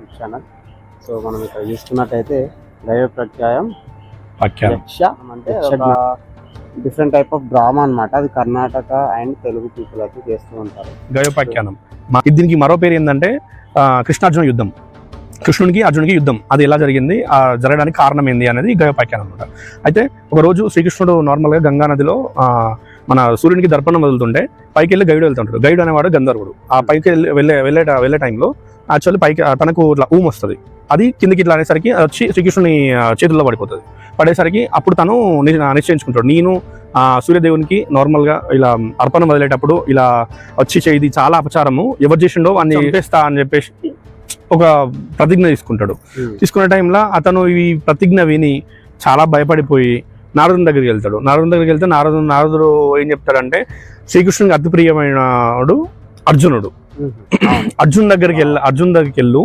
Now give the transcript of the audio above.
YouTube channel. So మనం ఇక్కడ చూసుకున్నట్టయితే దైవ ప్రత్యయం యక్ష అంటే ఒక డిఫరెంట్ టైప్ ఆఫ్ డ్రామా అన్నమాట. అది కర్ణాటక అండ్ తెలుగు పీపుల్ అయితే చేస్తూ ఉంటారు. గయోపాఖ్యానం. దీనికి మరో పేరు ఏంటంటే కృష్ణార్జున యుద్ధం. కృష్ణునికి అర్జునుడికి యుద్ధం అది ఎలా జరిగింది, జరగడానికి కారణం ఏంది అనేది గయోపాఖ్యానం అనమాట. అయితే ఒకరోజు శ్రీకృష్ణుడు నార్మల్గా గంగా నదిలో మన సూర్యునికి దర్పణం వదులుతుంటే పైకి వెళ్ళి గైడు వెళ్తుంటాడు. గైడు అనేవాడు గంధర్వుడు. ఆ పైకి వెళ్ళే టైంలో యాక్చువల్లీ పైకి తనకు ఇట్లా ఊము వస్తుంది. అది కిందికి ఇట్లా అనేసరికి వచ్చి శ్రీకృష్ణుని చేతుల్లో పడిపోతుంది. పడేసరికి అప్పుడు తను నిశ్చయించుకుంటాడు, నేను సూర్యదేవునికి నార్మల్గా ఇలా అర్పణం వదిలేటప్పుడు ఇలా వచ్చి ఇది చాలా అపచారము, ఎవరు చేసిండో వాడిని చంపేస్తా అని చెప్పేసి ఒక ప్రతిజ్ఞ తీసుకుంటాడు. తీసుకునే టైంలో అతను ఈ ప్రతిజ్ఞ విని చాలా భయపడిపోయి నారదుని దగ్గరికి వెళ్తాడు. నారదుని దగ్గరికి వెళ్తే నారదుడు ఏం చెప్తాడంటే, శ్రీకృష్ణునికి అతి ప్రియమైనడు అర్జునుడు. అర్జున్ దగ్గరికి వెళ్ళు